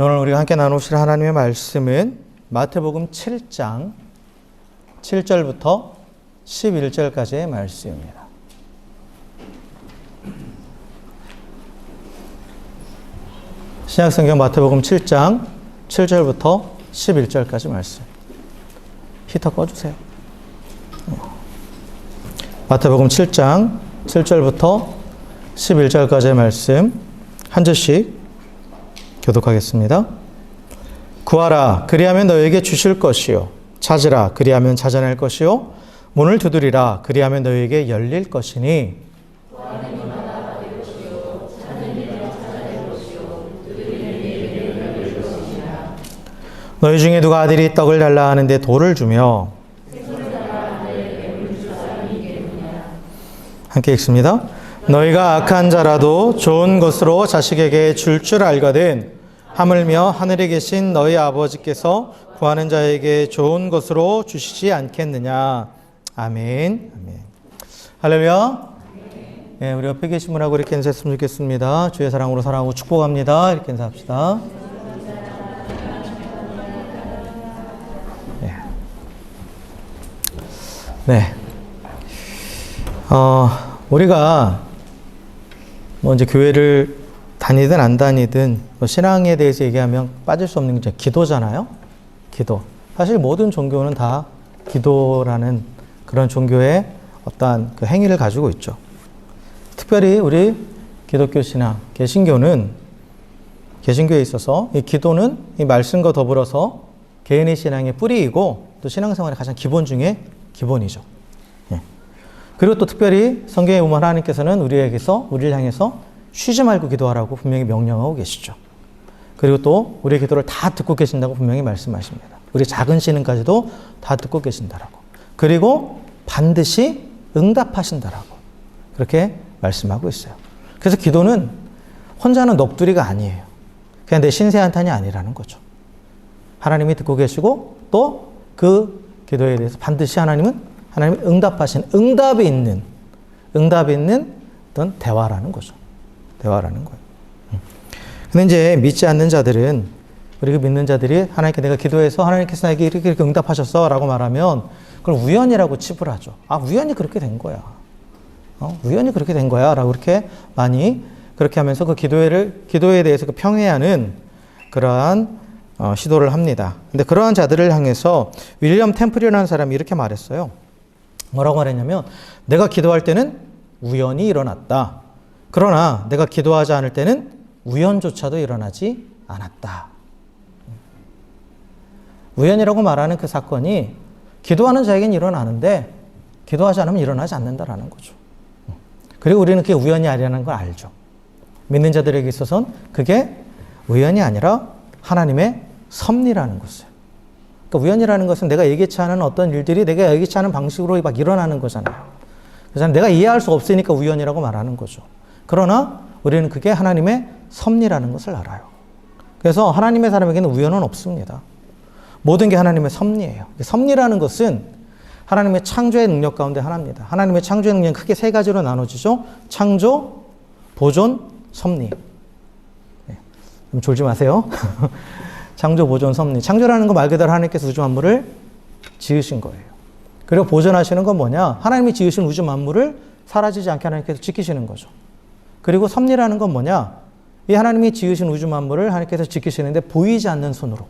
오늘 우리가 함께 나누실 하나님의 말씀은 마태복음 7장 7절부터 11절까지의 말씀입니다. 신약성경 마태복음 7장 7절부터 11절까지 말씀. 히터 꺼주세요. 마태복음 7장 7절부터 11절까지의 말씀 한 절씩 교독하겠습니다. 구하라, 그리하면 너에게 주실 것이요. 찾으라, 그리하면 찾아낼 것이요. 문을 두드리라, 그리하면 너에게 열릴 것이니. 너희 중에 누가 아들이 떡을 달라 하는데 돌을 주며, 함께 읽습니다. 너희가 악한 자라도 좋은 것으로 자식에게 줄 줄 알거든 하물며 하늘에 계신 너희 아버지께서 구하는 자에게 좋은 것으로 주시지 않겠느냐. 아멘. 아멘. 할렐루야. 네, 우리 옆에 계신 분하고 이렇게 인사했으면 좋겠습니다. 주의 사랑으로 사랑하고 축복합니다. 이렇게 인사합시다. 네. 우리가 이제 교회를 다니든 안 다니든 신앙에 대해서 얘기하면 빠질 수 없는 게 기도잖아요. 기도. 사실 모든 종교는 다 기도라는 그런 종교의 어떠한 그 행위를 가지고 있죠. 특별히 우리 기독교 신앙, 개신교에 있어서 이 기도는 이 말씀과 더불어서 개인의 신앙의 뿌리이고 또 신앙생활의 가장 기본 중에 기본이죠. 예. 그리고 또 특별히 성경에 보면 하나님께서는 우리를 향해서 쉬지 말고 기도하라고 분명히 명령하고 계시죠. 그리고 또 우리의 기도를 다 듣고 계신다고 분명히 말씀하십니다. 우리 작은 신음까지도 다 듣고 계신다라고. 그리고 반드시 응답하신다라고 그렇게 말씀하고 있어요. 그래서 기도는 혼자 하는 넋두리가 아니에요. 그냥 내 신세한탄이 아니라는 거죠. 하나님이 듣고 계시고 또 그 기도에 대해서 반드시 하나님이 응답하신, 응답이 있는 어떤 대화라는 거죠. 대화라는 거예요. 근데 이제 믿지 않는 자들은, 우리 믿는 자들이 하나님께 내가 기도해서 하나님께서 나에게 이렇게 응답하셨어 라고 말하면 그걸 우연이라고 치부하죠. 우연히 그렇게 된 거야. 우연히 그렇게 된 거야 라고 그렇게 많이 그렇게 하면서 그 기도에 대해서 그 평해하는 그러한 시도를 합니다. 근데 그러한 자들을 향해서 윌리엄 템플이라는 사람이 이렇게 말했어요. 뭐라고 말했냐면, 내가 기도할 때는 우연이 일어났다. 그러나 내가 기도하지 않을 때는 우연조차도 일어나지 않았다. 우연이라고 말하는 그 사건이 기도하는 자에게는 일어나는데 기도하지 않으면 일어나지 않는다라는 거죠. 그리고 우리는 그게 우연이 아니라는 걸 알죠. 믿는 자들에게 있어서는 그게 우연이 아니라 하나님의 섭리라는 것이에요. 그러니까 우연이라는 것은 내가 예기치 않은 어떤 일들이 내가 예기치 않은 방식으로 막 일어나는 거잖아요. 그래서 내가 이해할 수 없으니까 우연이라고 말하는 거죠. 그러나 우리는 그게 하나님의 섭리라는 것을 알아요. 그래서 하나님의 사람에게는 우연은 없습니다. 모든 게 하나님의 섭리예요. 섭리라는 것은 하나님의 창조의 능력 가운데 하나입니다. 하나님의 창조의 능력은 크게 세 가지로 나눠지죠. 창조, 보존, 섭리. 네. 좀 졸지 마세요. 창조, 보존, 섭리. 창조라는 거 말 그대로 하나님께서 우주 만물을 지으신 거예요. 그리고 보존하시는 건 뭐냐? 하나님이 지으신 우주 만물을 사라지지 않게 하나님께서 지키시는 거죠. 그리고 섭리라는 건 뭐냐? 이 하나님이 지으신 우주 만물을 하나님께서 지키시는데 보이지 않는 손으로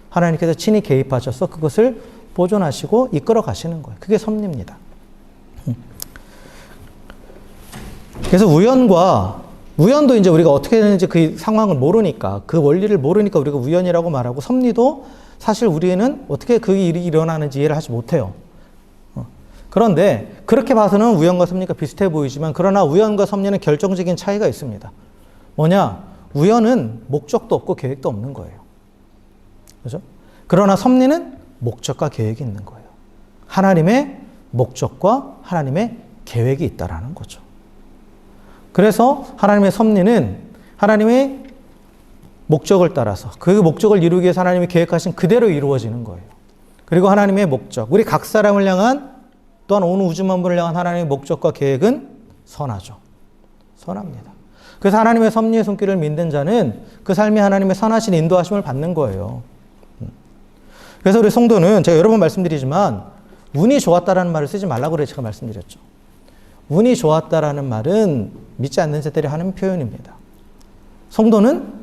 하나님께서 친히 개입하셔서 그것을 보존하시고 이끌어 가시는 거예요. 그게 섭리입니다. 그래서 우연도 이제 우리가 어떻게 되는지 그 상황을 모르니까, 그 원리를 모르니까 우리가 우연이라고 말하고, 섭리도 사실 우리는 어떻게 그 일이 일어나는지 이해를 하지 못해요. 그런데 그렇게 봐서는 우연과 섭리가 비슷해 보이지만, 그러나 우연과 섭리는 결정적인 차이가 있습니다. 뭐냐? 우연은 목적도 없고 계획도 없는 거예요. 그죠? 그러나 섭리는 목적과 계획이 있는 거예요. 하나님의 목적과 하나님의 계획이 있다라는 거죠. 그래서 하나님의 섭리는 하나님의 목적을 따라서 그 목적을 이루기 위해서 하나님이 계획하신 그대로 이루어지는 거예요. 그리고 하나님의 목적, 우리 각 사람을 향한, 또한 온 우주 만물을 향한 하나님의 목적과 계획은 선하죠. 선합니다. 그래서 하나님의 섭리의 손길을 믿는 자는 그 삶이 하나님의 선하신 인도하심을 받는 거예요. 그래서 우리 성도는 제가 여러 번 말씀드리지만 운이 좋았다라는 말을 쓰지 말라고 그래 제가 말씀드렸죠. 운이 좋았다라는 말은 믿지 않는 자들이 하는 표현입니다. 성도는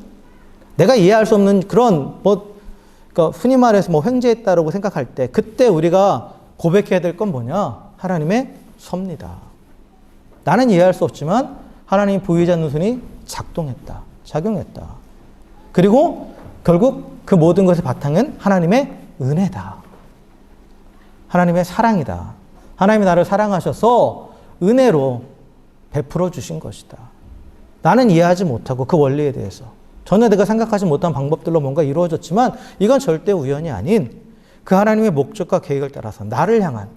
내가 이해할 수 없는 그런 그러니까 흔히 말해서 횡재했다라고 생각할 때 그때 우리가 고백해야 될 건 뭐냐? 하나님의 섭리다. 나는 이해할 수 없지만 하나님이 보이지 않는 손이 작용했다. 그리고 결국 그 모든 것의 바탕은 하나님의 은혜다. 하나님의 사랑이다. 하나님이 나를 사랑하셔서 은혜로 베풀어 주신 것이다. 나는 이해하지 못하고 그 원리에 대해서 전혀 내가 생각하지 못한 방법들로 뭔가 이루어졌지만 이건 절대 우연이 아닌 그 하나님의 목적과 계획을 따라서 나를 향한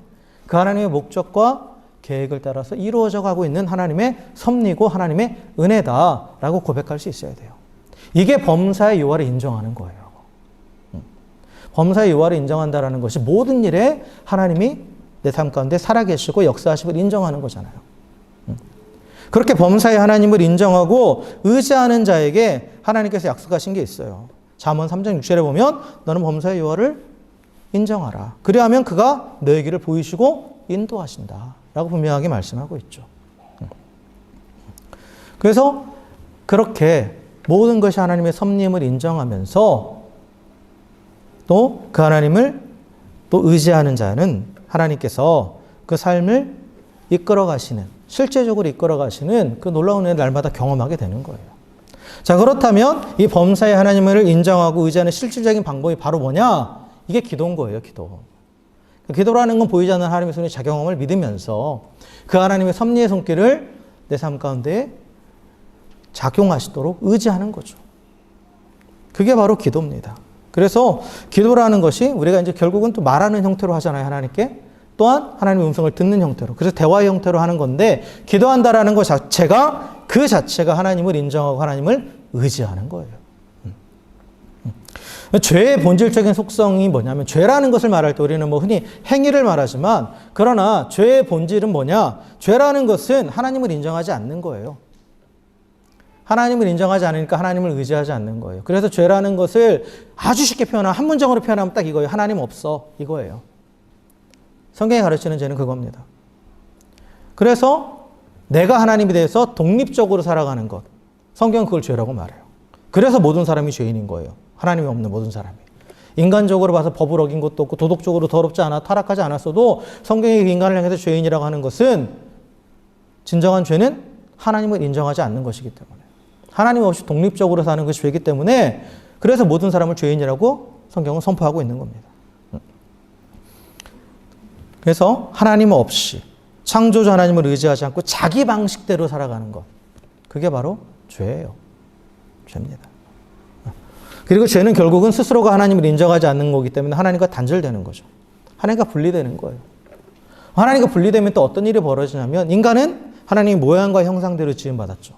그 하나님의 목적과 계획을 따라서 이루어져 가고 있는 하나님의 섭리고 하나님의 은혜다라고 고백할 수 있어야 돼요. 이게 범사의 요하를 인정하는 거예요. 범사의 요하를 인정한다라는 것이 모든 일에 하나님이 내 삶 가운데 살아계시고 역사하심을 인정하는 거잖아요. 그렇게 범사의 하나님을 인정하고 의지하는 자에게 하나님께서 약속하신 게 있어요. 잠언 3장 6절에 보면 너는 범사의 요하를 인정하라. 그리하면 그가 너의 길을 보이시고 인도하신다. 라고 분명하게 말씀하고 있죠. 그래서 그렇게 모든 것이 하나님의 섭리임을 인정하면서 또 그 하나님을 또 의지하는 자는 하나님께서 그 삶을 이끌어 가시는, 실제적으로 이끌어 가시는 그 놀라운 은혜를 날마다 경험하게 되는 거예요. 자, 그렇다면 이 범사의 하나님을 인정하고 의지하는 실질적인 방법이 바로 뭐냐? 이게 기도인 거예요, 기도. 기도라는 건 보이지 않는 하나님의 손의 작용함을 믿으면서 그 하나님의 섭리의 손길을 내 삶 가운데 작용하시도록 의지하는 거죠. 그게 바로 기도입니다. 그래서 기도라는 것이 우리가 이제 결국은 또 말하는 형태로 하잖아요, 하나님께. 또한 하나님의 음성을 듣는 형태로. 그래서 대화의 형태로 하는 건데 기도한다라는 것 자체가 그 자체가 하나님을 인정하고 하나님을 의지하는 거예요. 죄의 본질적인 속성이 뭐냐면 죄라는 것을 말할 때 우리는 흔히 행위를 말하지만 그러나 죄의 본질은 뭐냐? 죄라는 것은 하나님을 인정하지 않는 거예요. 하나님을 인정하지 않으니까 하나님을 의지하지 않는 거예요. 그래서 죄라는 것을 아주 쉽게 표현하면 한 문장으로 표현하면 딱 이거예요. 하나님 없어. 이거예요. 성경이 가르치는 죄는 그겁니다. 그래서 내가 하나님에 대해서 독립적으로 살아가는 것. 성경은 그걸 죄라고 말해요. 그래서 모든 사람이 죄인인 거예요. 하나님이 없는 모든 사람이. 인간적으로 봐서 법을 어긴 것도 없고 도덕적으로 더럽지 않아 타락하지 않았어도 성경이 인간을 향해서 죄인이라고 하는 것은 진정한 죄는 하나님을 인정하지 않는 것이기 때문에 하나님 없이 독립적으로 사는 것이 죄이기 때문에 그래서 모든 사람을 죄인이라고 성경은 선포하고 있는 겁니다. 그래서 하나님 없이 창조주 하나님을 의지하지 않고 자기 방식대로 살아가는 것. 그게 바로 죄예요. 죄입니다. 그리고 죄는 결국은 스스로가 하나님을 인정하지 않는 거기 때문에 하나님과 단절되는 거죠. 하나님과 분리되는 거예요. 하나님과 분리되면 또 어떤 일이 벌어지냐면 인간은 하나님의 모양과 형상대로 지음받았죠.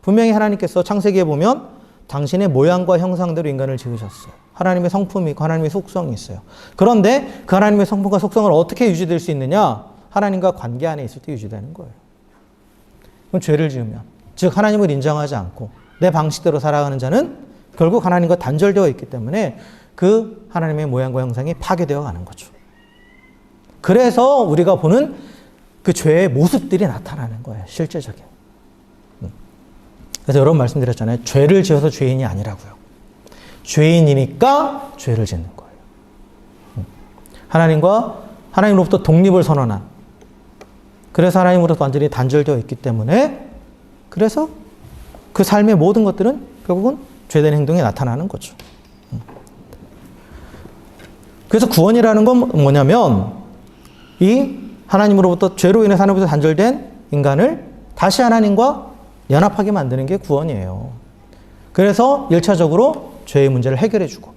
분명히 하나님께서 창세기에 보면 당신의 모양과 형상대로 인간을 지으셨어요. 하나님의 성품이 있고 하나님의 속성이 있어요. 그런데 그 하나님의 성품과 속성을 어떻게 유지될 수 있느냐? 하나님과 관계 안에 있을 때 유지되는 거예요. 그럼 죄를 지으면, 즉 하나님을 인정하지 않고 내 방식대로 살아가는 자는 결국 하나님과 단절되어 있기 때문에 그 하나님의 모양과 형상이 파괴되어 가는 거죠. 그래서 우리가 보는 그 죄의 모습들이 나타나는 거예요. 실제적인. 그래서 여러 번 말씀드렸잖아요. 죄를 지어서 죄인이 아니라고요. 죄인이니까 죄를 짓는 거예요. 하나님으로부터 독립을 선언한. 그래서 하나님으로부터 완전히 단절되어 있기 때문에 그래서 그 삶의 모든 것들은 결국은 죄된 행동이 나타나는 거죠. 그래서 구원이라는 건 뭐냐면 이 하나님으로부터 죄로 인해 하나님으로부터 단절된 인간을 다시 하나님과 연합하게 만드는 게 구원이에요. 그래서 1차적으로 죄의 문제를 해결해주고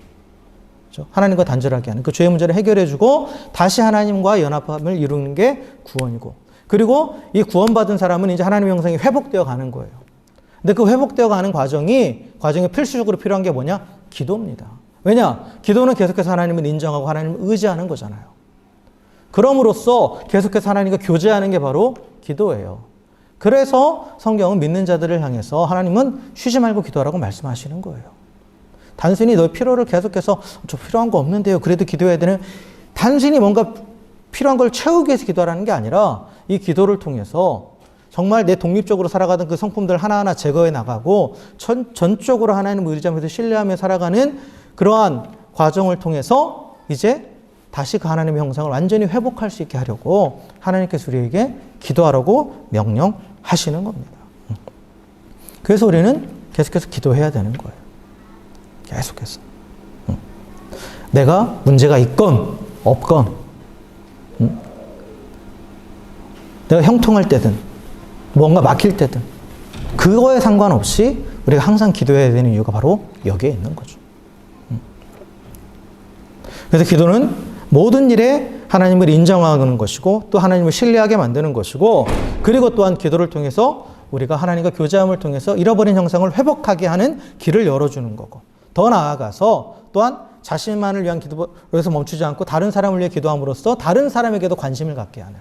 그렇죠? 하나님과 단절하게 하는 그 죄의 문제를 해결해주고 다시 하나님과 연합함을 이루는 게 구원이고 그리고 이 구원받은 사람은 이제 하나님의 형상이 회복되어 가는 거예요. 근데 그 회복되어 가는 과정이 필수적으로 필요한 게 뭐냐? 기도입니다. 왜냐? 기도는 계속해서 하나님을 인정하고 하나님을 의지하는 거잖아요. 그럼으로써 계속해서 하나님과 교제하는 게 바로 기도예요. 그래서 성경은 믿는 자들을 향해서 하나님은 쉬지 말고 기도하라고 말씀하시는 거예요. 단순히 너의 필요를 계속해서 저 필요한 거 없는데요. 그래도 기도해야 되는, 단순히 뭔가 필요한 걸 채우기 위해서 기도하라는 게 아니라 이 기도를 통해서 정말 내 독립적으로 살아가던 그 성품들 하나하나 제거해 나가고 전적으로 하나님을 의지하면서 신뢰하며 살아가는 그러한 과정을 통해서 이제 다시 그 하나님의 형상을 완전히 회복할 수 있게 하려고 하나님께서 우리에게 기도하라고 명령하시는 겁니다. 그래서 우리는 계속해서 기도해야 되는 거예요. 계속해서. 내가 문제가 있건 없건, 내가 형통할 때든 뭔가 막힐 때든 그거에 상관없이 우리가 항상 기도해야 되는 이유가 바로 여기에 있는 거죠. 그래서 기도는 모든 일에 하나님을 인정하는 것이고 또 하나님을 신뢰하게 만드는 것이고, 그리고 또한 기도를 통해서 우리가 하나님과 교제함을 통해서 잃어버린 형상을 회복하게 하는 길을 열어주는 거고, 더 나아가서 또한 자신만을 위한 기도에서 멈추지 않고 다른 사람을 위해 기도함으로써 다른 사람에게도 관심을 갖게 하는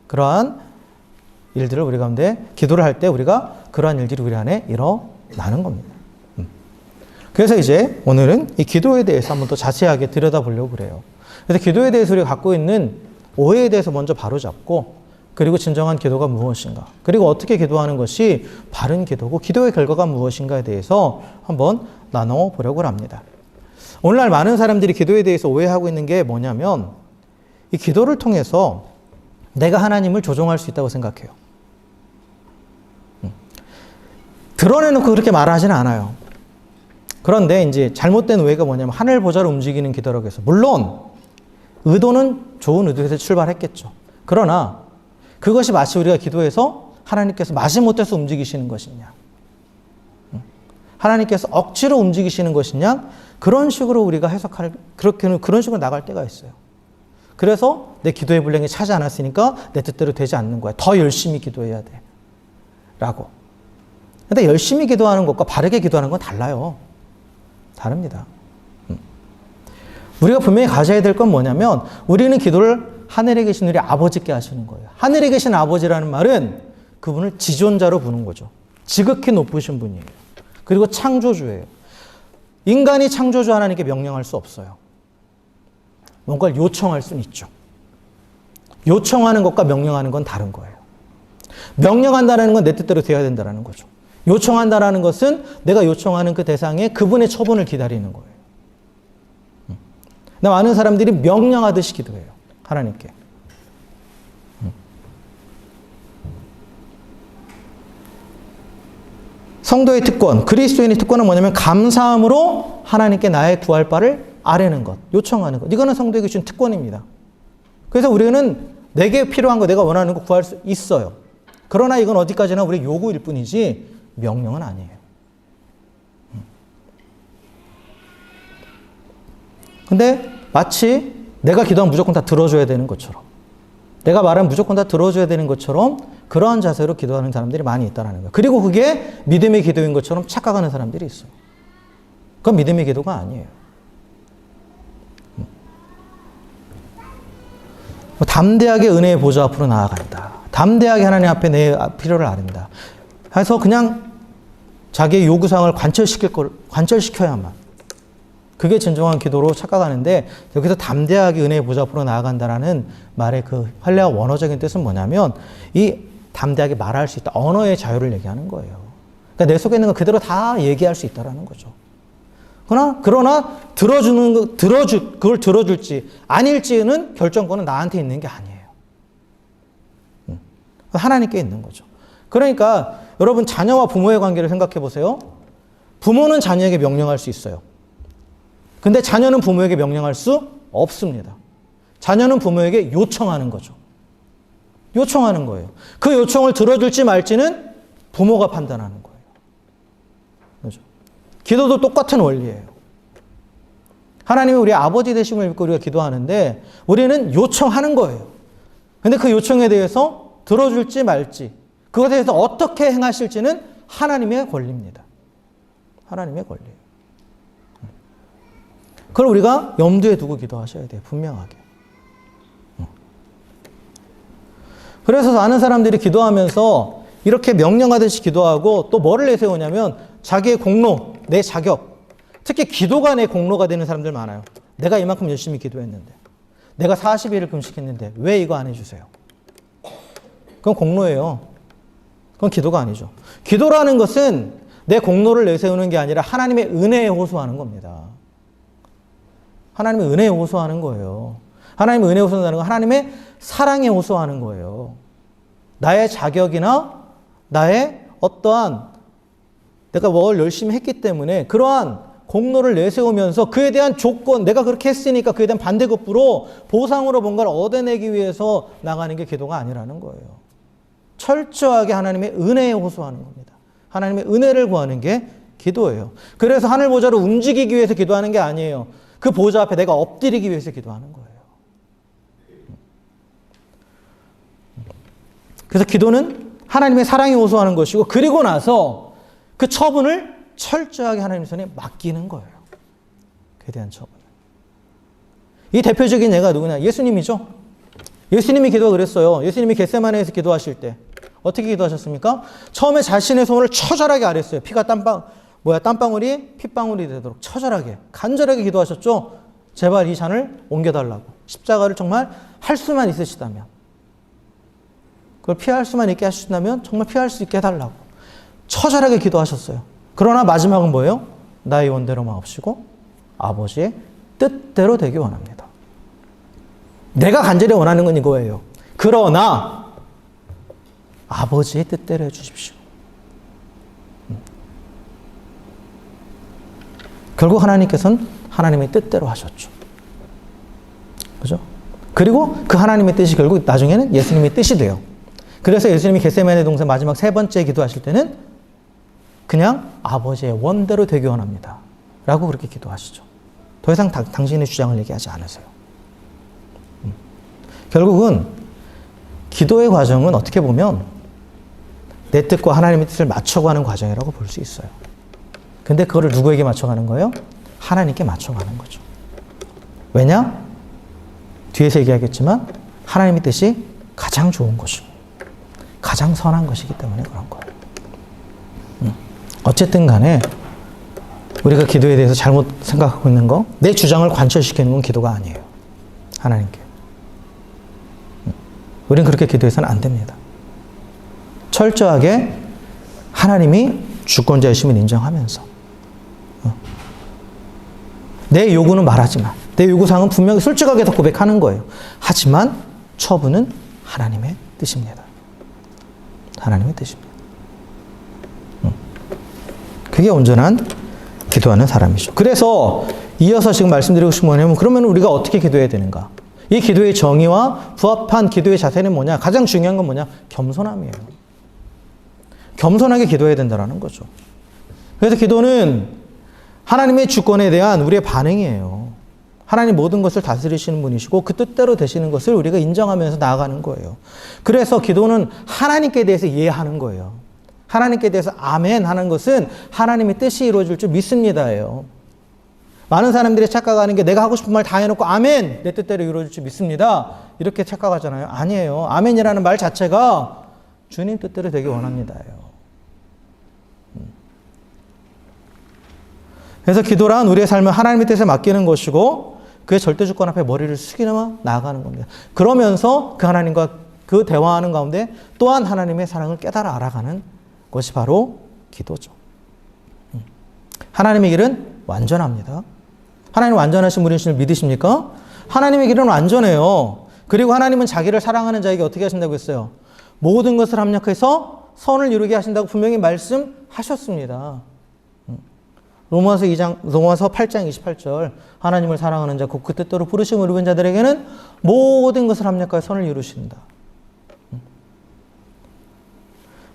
그러한 일들을 우리 가운데, 기도를 할 때 우리가 그러한 일들이 우리 안에 일어나는 겁니다. 그래서 이제 오늘은 이 기도에 대해서 한번 더 자세하게 들여다보려고 그래요. 그래서 기도에 대해서 우리가 갖고 있는 오해에 대해서 먼저 바로잡고, 그리고 진정한 기도가 무엇인가, 그리고 어떻게 기도하는 것이 바른 기도고 기도의 결과가 무엇인가에 대해서 한번 나눠보려고 합니다. 오늘날 많은 사람들이 기도에 대해서 오해하고 있는 게 뭐냐면, 이 기도를 통해서 내가 하나님을 조종할 수 있다고 생각해요. 드러내놓고 그렇게 말하지는 않아요. 그런데 이제 잘못된 오해가 뭐냐면 하늘 보좌를 움직이는 기도라고 해서, 물론 의도는 좋은 의도에서 출발했겠죠. 그러나 그것이 마치 우리가 기도해서 하나님께서 마지못해서 움직이시는 것이냐, 하나님께서 억지로 움직이시는 것이냐, 그런 식으로 우리가 해석할, 그런 식으로 나갈 때가 있어요. 그래서 내 기도의 분량이 차지 않았으니까 내 뜻대로 되지 않는 거야. 더 열심히 기도해야 돼. 라고. 근데 열심히 기도하는 것과 바르게 기도하는 건 달라요. 다릅니다. 우리가 분명히 가져야 될 건 뭐냐면, 우리는 기도를 하늘에 계신 우리 아버지께 하시는 거예요. 하늘에 계신 아버지라는 말은 그분을 지존자로 부르는 거죠. 지극히 높으신 분이에요. 그리고 창조주예요. 인간이 창조주 하나님께 명령할 수 없어요. 뭔가를 요청할 수는 있죠. 요청하는 것과 명령하는 건 다른 거예요. 명령한다는 건 내 뜻대로 되어야 된다는 거죠. 요청한다는 것은 내가 요청하는 그 대상에 그분의 처분을 기다리는 거예요. 근데 많은 사람들이 명령하듯이 기도해요. 하나님께. 성도의 특권, 그리스도인의 특권은 뭐냐면 감사함으로 하나님께 나의 구할 바를 아뢰는 것, 요청하는 것. 이거는 성도에게 주신 특권입니다. 그래서 우리는 내게 필요한 거, 내가 원하는 거 구할 수 있어요. 그러나 이건 어디까지나 우리의 요구일 뿐이지 명령은 아니에요. 근데 마치 내가 기도하면 무조건 다 들어줘야 되는 것처럼, 내가 말하면 무조건 다 들어줘야 되는 것처럼 그러한 자세로 기도하는 사람들이 많이 있다는 거예요. 그리고 그게 믿음의 기도인 것처럼 착각하는 사람들이 있어요. 그건 믿음의 기도가 아니에요. 담대하게 은혜의 보좌 앞으로 나아간다. 담대하게 하나님 앞에 내 필요를 아른다. 해서 그냥 자기의 요구사항을 관철시켜야만, 그게 진정한 기도로 착각하는데, 여기서 담대하게 은혜의 보좌 앞으로 나아간다라는 말의 그 할례와 원어적인 뜻은 뭐냐면, 이 담대하게 말할 수 있다. 언어의 자유를 얘기하는 거예요. 그러니까 내 속에 있는 거 그대로 다 얘기할 수 있다라는 거죠. 그러나 그걸 들어줄지 아닐지는 결정권은 나한테 있는 게 아니에요. 하나님께 있는 거죠. 그러니까 여러분, 자녀와 부모의 관계를 생각해 보세요. 부모는 자녀에게 명령할 수 있어요. 근데 자녀는 부모에게 명령할 수 없습니다. 자녀는 부모에게 요청하는 거죠. 요청하는 거예요. 그 요청을 들어줄지 말지는 부모가 판단하는 거예요. 그렇죠? 기도도 똑같은 원리예요. 하나님이 우리 아버지 되심을 믿고 우리가 기도하는데, 우리는 요청하는 거예요. 근데 그 요청에 대해서 들어줄지 말지, 그것에 대해서 어떻게 행하실지는 하나님의 권리입니다. 하나님의 권리예요. 그걸 우리가 염두에 두고 기도하셔야 돼요. 분명하게. 그래서 많은 사람들이 기도하면서 이렇게 명령하듯이 기도하고 또 뭐를 내세우냐면 자기의 공로, 내 자격, 특히 기도가 내 공로가 되는 사람들 많아요. 내가 이만큼 열심히 기도했는데, 내가 40일을 금식했는데 왜 이거 안 해주세요? 그건 공로예요. 그건 기도가 아니죠. 기도라는 것은 내 공로를 내세우는 게 아니라 하나님의 은혜에 호소하는 겁니다. 하나님의 은혜에 호소하는 거예요. 하나님의 은혜에 호소한다는 건 하나님의 사랑에 호소하는 거예요. 나의 자격이나 나의 어떠한 내가 뭘 열심히 했기 때문에 그러한 공로를 내세우면서 그에 대한 조건, 내가 그렇게 했으니까 그에 대한 반대급부로 보상으로 뭔가를 얻어내기 위해서 나가는 게 기도가 아니라는 거예요. 철저하게 하나님의 은혜에 호소하는 겁니다. 하나님의 은혜를 구하는 게 기도예요. 그래서 하늘 보좌를 움직이기 위해서 기도하는 게 아니에요. 그 보좌 앞에 내가 엎드리기 위해서 기도하는 거예요. 그래서 기도는 하나님의 사랑에 호소하는 것이고, 그리고 나서 그 처분을 철저하게 하나님 손에 맡기는 거예요. 그에 대한 처분을. 이 대표적인 예가 누구냐? 예수님이죠. 예수님이 기도가 그랬어요. 예수님이 겟세마네에서 기도하실 때 어떻게 기도하셨습니까? 처음에 자신의 손을 처절하게 아랬어요. 피가 땀방울이 핏방울이 되도록 처절하게, 간절하게 기도하셨죠. 제발 이 잔을 옮겨달라고. 십자가를 정말 할 수만 있으시다면, 그걸 피할 수만 있게 하신다면 정말 피할 수 있게 해달라고 처절하게 기도하셨어요. 그러나 마지막은 뭐예요? 나의 원대로 마옵시고 아버지의 뜻대로 되기 원합니다. 내가 간절히 원하는 건 이거예요. 그러나 아버지의 뜻대로 해주십시오. 결국 하나님께서는 하나님의 뜻대로 하셨죠. 그죠? 그리고 그 하나님의 뜻이 결국 나중에는 예수님의 뜻이 돼요. 그래서 예수님이 겟세마네 동산 마지막 세 번째 기도하실 때는 그냥 아버지의 원대로 되기 원합니다. 라고 그렇게 기도하시죠. 더 이상 당신의 주장을 얘기하지 않으세요. 결국은 기도의 과정은 어떻게 보면 내 뜻과 하나님의 뜻을 맞춰가는 과정이라고 볼 수 있어요. 근데 그거를 누구에게 맞춰가는 거예요? 하나님께 맞춰가는 거죠. 왜냐? 뒤에서 얘기하겠지만 하나님의 뜻이 가장 좋은 것이고 가장 선한 것이기 때문에 그런 거예요. 어쨌든 간에 우리가 기도에 대해서 잘못 생각하고 있는 거, 내 주장을 관철시키는 건 기도가 아니에요. 하나님께. 우리는 그렇게 기도해서는 안 됩니다. 철저하게 하나님이 주권자이심을 인정하면서 내 요구는 말하지 마. 내 요구사항은 분명히 솔직하게 다 고백하는 거예요. 하지만 처분은 하나님의 뜻입니다. 하나님의 뜻입니다. 그게 온전한 기도하는 사람이죠. 그래서 이어서 지금 말씀드리고 싶은 거냐면, 그러면 우리가 어떻게 기도해야 되는가? 이 기도의 정의와 부합한 기도의 자세는 뭐냐? 가장 중요한 건 뭐냐? 겸손함이에요. 겸손하게 기도해야 된다는 거죠. 그래서 기도는 하나님의 주권에 대한 우리의 반응이에요. 하나님 모든 것을 다스리시는 분이시고 그 뜻대로 되시는 것을 우리가 인정하면서 나아가는 거예요. 그래서 기도는 하나님께 대해서 이해하는 거예요. 하나님께 대해서 아멘 하는 것은 하나님의 뜻이 이루어질 줄 믿습니다예요. 많은 사람들이 착각하는 게 내가 하고 싶은 말 다 해놓고 아멘, 내 뜻대로 이루어질 줄 믿습니다. 이렇게 착각하잖아요. 아니에요. 아멘이라는 말 자체가 주님 뜻대로 되기 원합니다예요. 그래서 기도란 우리의 삶을 하나님의 뜻에 맡기는 것이고 그의 절대 주권 앞에 머리를 숙이며 나아가는 겁니다. 그러면서 그 하나님과 그 대화하는 가운데 또한 하나님의 사랑을 깨달아 알아가는 것이 바로 기도죠. 하나님의 길은 완전합니다. 하나님 완전하신 분이신 줄 믿으십니까? 하나님의 길은 완전해요. 그리고 하나님은 자기를 사랑하는 자에게 어떻게 하신다고 했어요? 모든 것을 합력해서 선을 이루게 하신다고 분명히 말씀하셨습니다. 로마서 8장 28절 하나님을 사랑하는 자 곧 그 뜻대로 부르심을 입은 자들에게는 모든 것을 합력하여 선을 이루신다.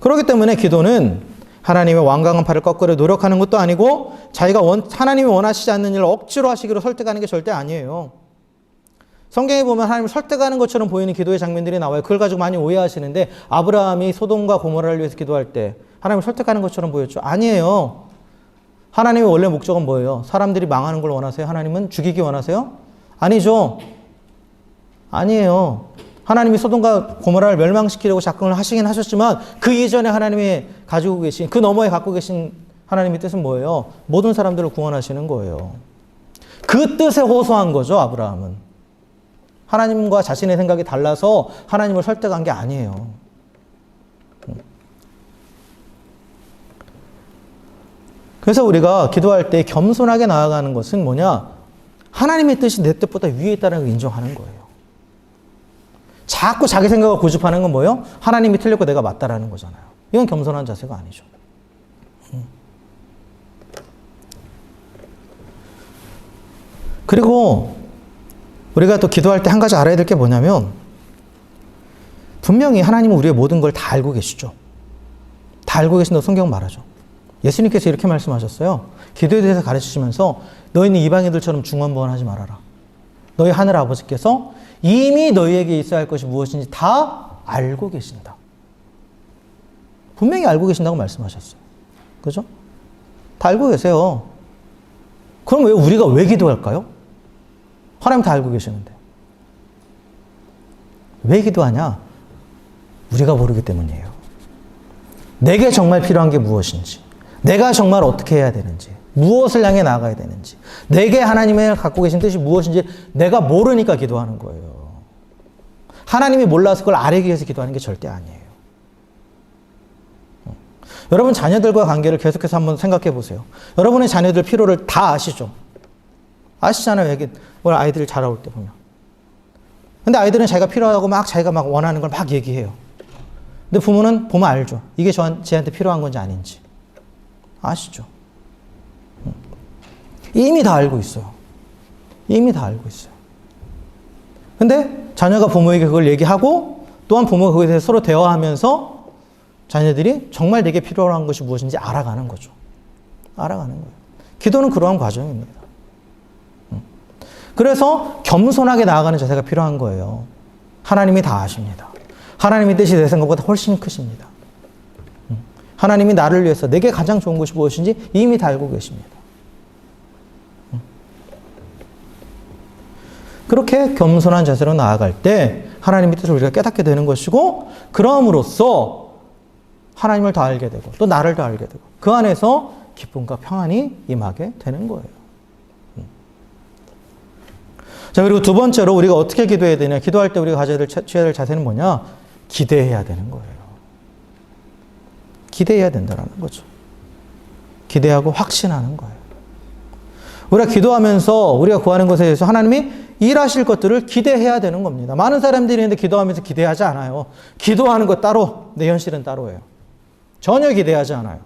그렇기 때문에 기도는 하나님의 완강한 팔을 꺾으려 노력하는 것도 아니고 자기가 하나님이 원하시지 않는 일을 억지로 하시기로 설득하는 게 절대 아니에요. 성경에 보면 하나님을 설득하는 것처럼 보이는 기도의 장면들이 나와요. 그걸 가지고 많이 오해하시는데 아브라함이 소돔과 고모라를 위해서 기도할 때 하나님을 설득하는 것처럼 보였죠. 아니에요. 하나님의 원래 목적은 뭐예요? 사람들이 망하는 걸 원하세요? 하나님은 죽이기 원하세요? 아니죠. 아니에요. 하나님이 소돔과 고모라를 멸망시키려고 작정을 하시긴 하셨지만 그 이전에 하나님이 가지고 계신, 그 너머에 갖고 계신 하나님의 뜻은 뭐예요? 모든 사람들을 구원하시는 거예요. 그 뜻에 호소한 거죠, 아브라함은. 하나님과 자신의 생각이 달라서 하나님을 설득한 게 아니에요. 그래서 우리가 기도할 때 겸손하게 나아가는 것은 뭐냐? 하나님의 뜻이 내 뜻보다 위에 있다는 걸 인정하는 거예요. 자꾸 자기 생각을 고집하는 건 뭐예요? 하나님이 틀렸고 내가 맞다라는 거잖아요. 이건 겸손한 자세가 아니죠. 그리고 우리가 또 기도할 때 한 가지 알아야 될 게 뭐냐면 분명히 하나님은 우리의 모든 걸 다 알고 계시죠. 다 알고 계신다고 성경은 말하죠. 예수님께서 이렇게 말씀하셨어요. 기도에 대해서 가르치시면서 너희는 이방인들처럼 중언부언하지 말아라. 너희 하늘 아버지께서 이미 너희에게 있어야 할 것이 무엇인지 다 알고 계신다. 분명히 알고 계신다고 말씀하셨어요. 그죠? 다 알고 계세요. 그럼 우리가 왜 기도할까요? 하나님 다 알고 계시는데. 왜 기도하냐? 우리가 모르기 때문이에요. 내게 정말 필요한 게 무엇인지, 내가 정말 어떻게 해야 되는지, 무엇을 향해 나아가야 되는지, 내게 하나님의 갖고 계신 뜻이 무엇인지 내가 모르니까 기도하는 거예요. 하나님이 몰라서 그걸 알기 위해서 기도하는 게 절대 아니에요. 여러분 자녀들과 관계를 계속해서 한번 생각해 보세요. 여러분의 자녀들 필요를 다 아시죠? 아시잖아요. 얘기, 아이들이 자라올 때 보면. 근데 아이들은 자기가 필요하다고 자기가 원하는 걸 막 얘기해요. 근데 부모는 보면 알죠. 이게 쟤한테 필요한 건지 아닌지. 아시죠? 이미 다 알고 있어요. 이미 다 알고 있어요. 근데 자녀가 부모에게 그걸 얘기하고 또한 부모가 그것에 대해서 서로 대화하면서 자녀들이 정말 내게 필요한 것이 무엇인지 알아가는 거죠. 알아가는 거예요. 기도는 그러한 과정입니다. 그래서 겸손하게 나아가는 자세가 필요한 거예요. 하나님이 다 아십니다. 하나님의 뜻이 내 생각보다 훨씬 크십니다. 하나님이 나를 위해서 내게 가장 좋은 것이 무엇인지 이미 다 알고 계십니다. 그렇게 겸손한 자세로 나아갈 때 하나님의 뜻을 우리가 깨닫게 되는 것이고 그럼으로써 하나님을 더 알게 되고 또 나를 더 알게 되고 그 안에서 기쁨과 평안이 임하게 되는 거예요. 자, 그리고 두 번째로 우리가 어떻게 기도해야 되냐? 기도할 때 우리가 취해야 될 자세는 뭐냐? 기대해야 되는 거예요. 기대해야 된다는 거죠. 기대하고 확신하는 거예요. 우리가 기도하면서 우리가 구하는 것에 대해서 하나님이 일하실 것들을 기대해야 되는 겁니다. 많은 사람들이 있는데 기도하면서 기대하지 않아요. 기도하는 것 따로, 내 현실은 따로예요. 전혀 기대하지 않아요.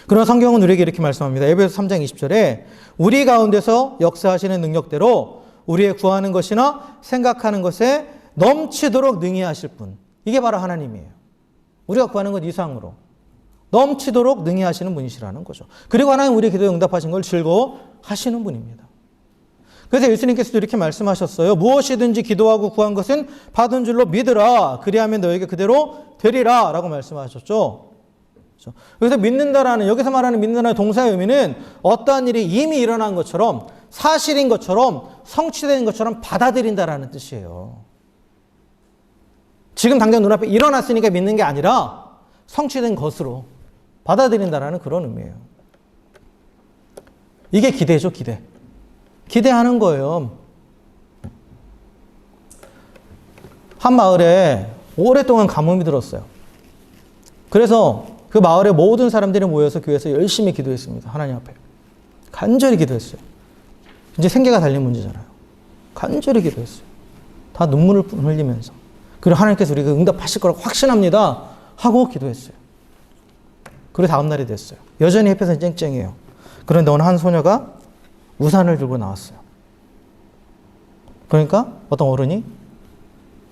그러나 성경은 우리에게 이렇게 말씀합니다. 에베소 3장 20절에 우리 가운데서 역사하시는 능력대로 우리의 구하는 것이나 생각하는 것에 넘치도록 능히 하실 분. 이게 바로 하나님이에요. 우리가 구하는 것 이상으로 넘치도록 능히 하시는 분이시라는 거죠. 그리고 하나님 우리의 기도에 응답하신 걸 즐거워하시는 분입니다. 그래서 예수님께서도 이렇게 말씀하셨어요. 무엇이든지 기도하고 구한 것은 받은 줄로 믿으라. 그리하면 너에게 그대로 되리라. 라고 말씀하셨죠. 그래서 믿는다라는, 여기서 말하는 믿는다라는 동사의 의미는 어떠한 일이 이미 일어난 것처럼 사실인 것처럼 성취된 것처럼 받아들인다라는 뜻이에요. 지금 당장 눈앞에 일어났으니까 믿는 게 아니라 성취된 것으로 받아들인다라는 그런 의미예요. 이게 기대죠, 기대. 기대하는 거예요. 한 마을에 오랫동안 가뭄이 들었어요. 그래서 그 마을의 모든 사람들이 모여서 교회에서 열심히 기도했습니다. 하나님 앞에. 간절히 기도했어요. 이제 생계가 달린 문제잖아요. 간절히 기도했어요. 다 눈물을 흘리면서. 그리고 하나님께서 우리가 응답하실 거라고 확신합니다. 하고 기도했어요. 그리고 다음 날이 됐어요. 여전히 햇볕은 쨍쨍해요. 그런데 어느 한 소녀가 우산을 들고 나왔어요. 그러니까 어떤 어른이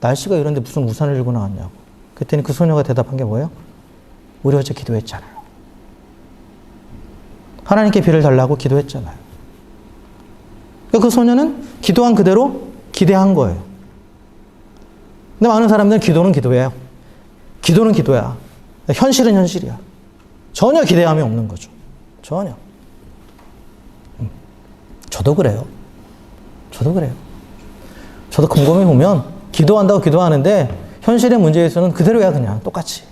날씨가 이런데 무슨 우산을 들고 나왔냐고. 그랬더니 그 소녀가 대답한 게 뭐예요? 우리 어제 기도했잖아요. 하나님께 비를 달라고 기도했잖아요. 그러니까 그 소녀는 기도한 그대로 기대한 거예요. 근데 많은 사람들은 기도는 기도예요. 기도는 기도야. 현실은 현실이야. 전혀 기대감이 없는 거죠. 전혀. 저도 그래요. 저도 그래요. 저도 곰곰이 보면 기도한다고 기도하는데 현실의 문제에서는 그대로야. 그냥 똑같이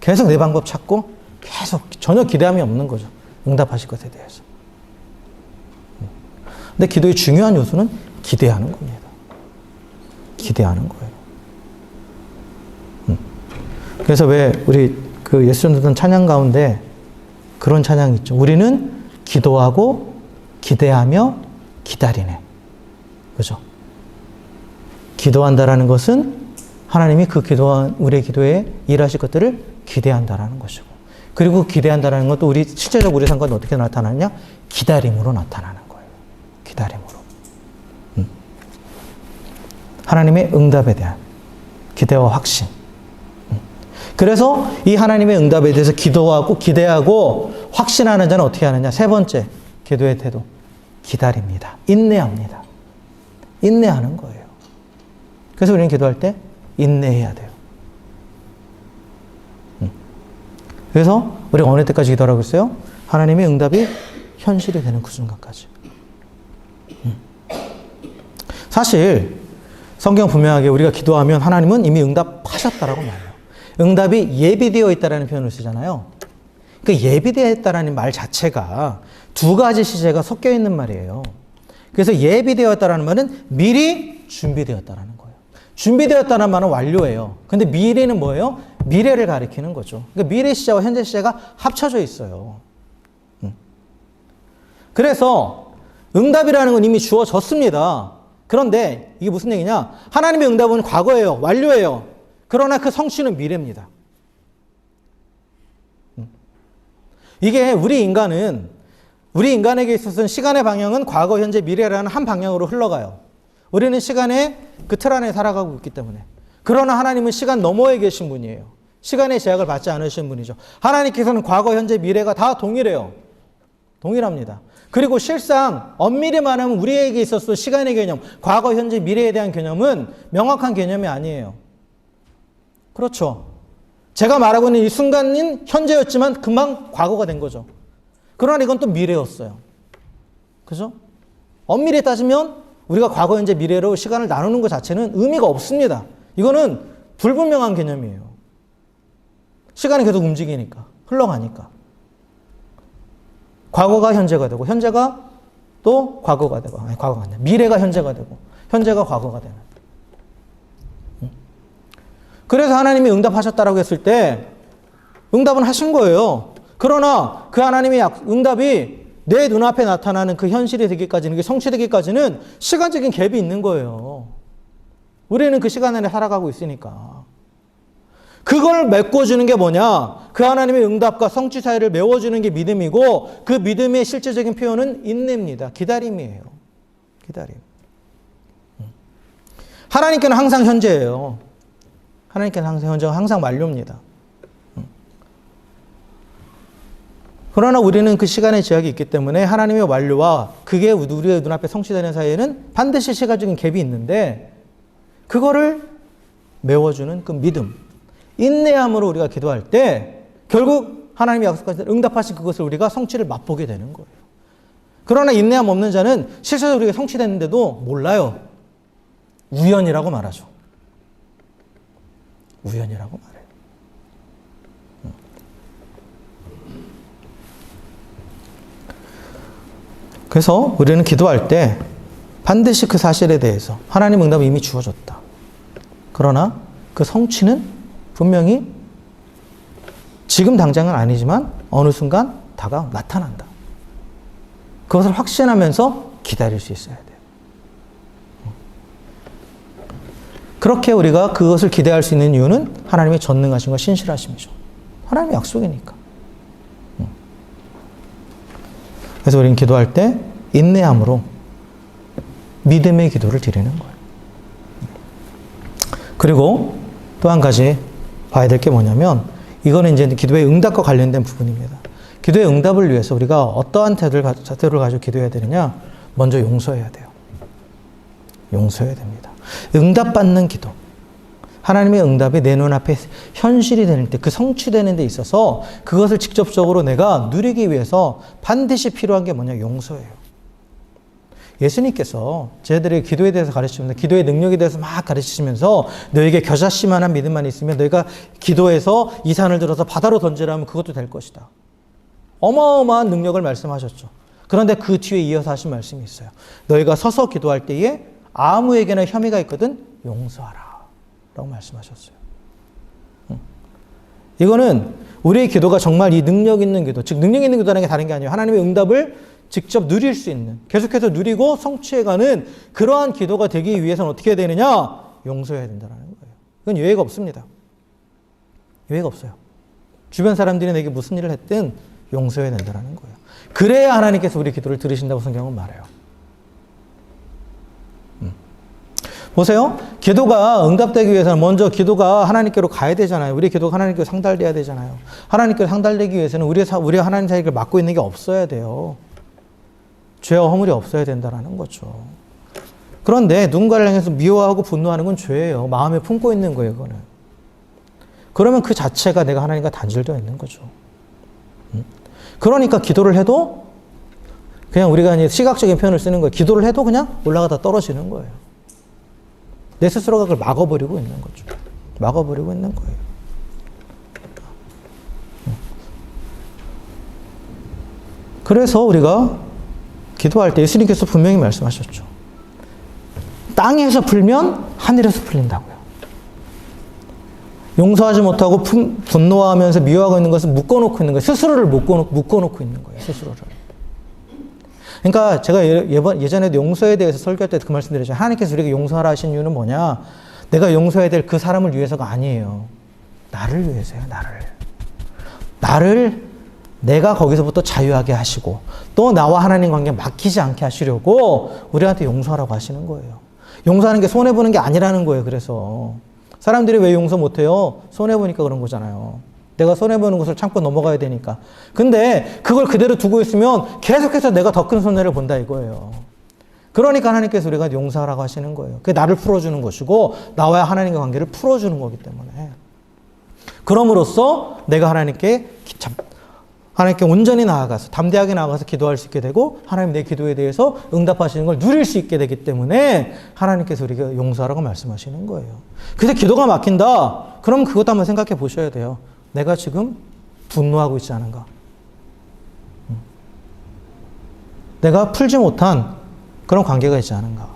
계속 내 방법 찾고 계속 전혀 기대함이 없는 거죠. 응답하실 것에 대해서. 근데 기도의 중요한 요소는 기대하는 겁니다. 기대하는 거예요. 그래서 왜 우리 그 예수 전도단 찬양 가운데 그런 찬양이 있죠. 우리는 기도하고 기대하며 기다리네. 그죠? 기도한다라는 것은 하나님이 그 기도한 우리의 기도에 일하실 것들을 기대한다라는 것이고, 그리고 기대한다라는 것도 우리 실제적으로 우리 삶과는 어떻게 나타나느냐? 기다림으로 나타나는 거예요. 기다림으로. 하나님의 응답에 대한 기대와 확신. 그래서 이 하나님의 응답에 대해서 기도하고 기대하고 확신하는 자는 어떻게 하느냐? 세 번째 기도의 태도. 기다립니다. 인내합니다. 인내하는 거예요. 그래서 우리는 기도할 때 인내해야 돼요. 그래서 우리가 어느 때까지 기도하라고 했어요? 하나님의 응답이 현실이 되는 그 순간까지. 사실 성경 분명하게 우리가 기도하면 하나님은 이미 응답하셨다라고 말해요. 응답이 예비되어 있다라는 표현을 쓰잖아요. 그 예비되어 있다라는 말 자체가 두 가지 시제가 섞여 있는 말이에요. 그래서 예비되었다라는 말은 미리 준비되었다라는 거예요. 준비되었다는 말은 완료예요. 근데 미래는 뭐예요? 미래를 가리키는 거죠. 그러니까 미래 시제와 현재 시제가 합쳐져 있어요. 그래서 응답이라는 건 이미 주어졌습니다. 그런데 이게 무슨 얘기냐? 하나님의 응답은 과거예요. 완료예요. 그러나 그 성취는 미래입니다. 이게 우리 인간에게 있어서는 시간의 방향은 과거, 현재, 미래라는 한 방향으로 흘러가요. 우리는 시간의 그 틀 안에 살아가고 있기 때문에. 그러나 하나님은 시간 너머에 계신 분이에요. 시간의 제약을 받지 않으신 분이죠. 하나님께서는 과거, 현재, 미래가 다 동일해요. 동일합니다. 그리고 실상 엄밀히 말하면 우리에게 있어서 시간의 개념, 과거, 현재, 미래에 대한 개념은 명확한 개념이 아니에요. 그렇죠. 제가 말하고 있는 이 순간인 현재였지만 금방 과거가 된 거죠. 그러나 이건 또 미래였어요. 그죠? 엄밀히 따지면 우리가 과거, 현재, 미래로 시간을 나누는 것 자체는 의미가 없습니다. 이거는 불분명한 개념이에요. 시간이 계속 움직이니까, 흘러가니까. 과거가 현재가 되고, 현재가 또 과거가 되고, 아니, 과거가 아니라 미래가 현재가 되고, 현재가 과거가 되는. 그래서 하나님이 응답하셨다라고 했을 때 응답은 하신 거예요. 그러나 그 하나님의 응답이 내 눈앞에 나타나는 그 현실이 되기까지는, 그 성취되기까지는 시간적인 갭이 있는 거예요. 우리는 그 시간 안에 살아가고 있으니까. 그걸 메꿔주는 게 뭐냐? 그 하나님의 응답과 성취 사이를 메워주는 게 믿음이고, 그 믿음의 실제적인 표현은 인내입니다. 기다림이에요. 기다림. 하나님께는 항상 현재예요. 하나님께는 항상 현재가 항상 완료입니다. 그러나 우리는 그 시간의 제약이 있기 때문에 하나님의 완료와 그게 우리의 눈앞에 성취되는 사이에는 반드시 시간적인 갭이 있는데, 그거를 메워주는 그 믿음, 인내함으로 우리가 기도할 때 결국 하나님이 약속하신 응답하신 그것을 우리가 성취를 맛보게 되는 거예요. 그러나 인내함 없는 자는 실제로 우리가 성취됐는데도 몰라요. 우연이라고 말하죠. 우연이라고 말해요. 그래서 우리는 기도할 때 반드시 그 사실에 대해서 하나님 응답이 이미 주어졌다. 그러나 그 성취는 분명히 지금 당장은 아니지만 어느 순간 나타난다. 그것을 확신하면서 기다릴 수 있어야 돼요. 그렇게 우리가 그것을 기대할 수 있는 이유는 하나님의 전능하심과 신실하심이죠. 하나님의 약속이니까. 그래서 우리는 기도할 때 인내함으로 믿음의 기도를 드리는 거예요. 그리고 또 한 가지 봐야 될 게 뭐냐면, 이거는 이제 기도의 응답과 관련된 부분입니다. 기도의 응답을 위해서 우리가 어떠한 태도를 가지고 기도해야 되느냐? 먼저 용서해야 돼요. 용서해야 됩니다. 응답받는 기도. 하나님의 응답이 내 눈앞에 현실이 되는 때, 그 성취되는 데 있어서 그것을 직접적으로 내가 누리기 위해서 반드시 필요한 게 뭐냐? 용서예요. 예수님께서 저희들의 기도에 대해서 가르치면서 기도의 능력에 대해서 막 가르치시면서 너에게 겨자씨만한 믿음만 있으면 너희가 기도해서 이 산을 들어서 바다로 던지라면 그것도 될 것이다. 어마어마한 능력을 말씀하셨죠. 그런데 그 뒤에 이어서 하신 말씀이 있어요. 너희가 서서 기도할 때에 아무에게나 혐의가 있거든 용서하라 라고 말씀하셨어요. 이거는 우리의 기도가 정말 이 능력 있는 기도, 즉 능력 있는 기도라는 게 다른 게 아니에요. 하나님의 응답을 직접 누릴 수 있는, 계속해서 누리고 성취해가는 그러한 기도가 되기 위해서는 어떻게 해야 되느냐? 용서해야 된다는 거예요. 이건 예외가 없습니다. 예외가 없어요. 주변 사람들이 내게 무슨 일을 했든 용서해야 된다는 거예요. 그래야 하나님께서 우리 기도를 들으신다고 성경은 말해요. 보세요. 기도가 응답되기 위해서는 먼저 기도가 하나님께로 가야 되잖아요. 우리 기도가 하나님께로 상달돼야 되잖아요. 하나님께로 상달되기 위해서는 우리 하나님 사이를 막고 있는 게 없어야 돼요. 죄와 허물이 없어야 된다는 거죠. 그런데 누군가를 향해서 미워하고 분노하는 건 죄예요. 마음에 품고 있는 거예요, 그거는. 그러면 그 자체가 내가 하나님과 단절되어 있는 거죠. 그러니까 기도를 해도 그냥 우리가 이제 시각적인 표현을 쓰는 거예요. 기도를 해도 그냥 올라가다 떨어지는 거예요. 내 스스로가 그걸 막아버리고 있는 거죠. 막아버리고 있는 거예요. 그래서 우리가 기도할 때 예수님께서 분명히 말씀하셨죠. 땅에서 풀면 하늘에서 풀린다고요. 용서하지 못하고 분노하면서 미워하고 있는 것은 묶어놓고 있는 거예요. 스스로를 묶어놓고 있는 거예요. 스스로를. 그러니까 제가 예전에도 용서에 대해서 설교할 때 그 말씀 드렸죠. 하나님께서 우리에게 용서하라 하신 이유는 뭐냐? 내가 용서해야 될 그 사람을 위해서가 아니에요. 나를 위해서요. 나를 내가 거기서부터 자유하게 하시고 또 나와 하나님 관계 막히지 않게 하시려고 우리한테 용서하라고 하시는 거예요. 용서하는 게 손해보는 게 아니라는 거예요. 그래서 사람들이 왜 용서 못해요? 손해보니까 그런 거잖아요. 내가 손해보는 것을 참고 넘어가야 되니까. 근데 그걸 그대로 두고 있으면 계속해서 내가 더 큰 손해를 본다 이거예요. 그러니까 하나님께서 우리가 용서하라고 하시는 거예요. 그게 나를 풀어주는 것이고 나와의 하나님과 관계를 풀어주는 거기 때문에. 그럼으로써 내가 하나님께 온전히 나아가서 담대하게 나아가서 기도할 수 있게 되고 하나님 내 기도에 대해서 응답하시는 걸 누릴 수 있게 되기 때문에 하나님께서 우리가 용서하라고 말씀하시는 거예요. 근데 기도가 막힌다. 그럼 그것도 한번 생각해 보셔야 돼요. 내가 지금 분노하고 있지 않은가? 내가 풀지 못한 그런 관계가 있지 않은가?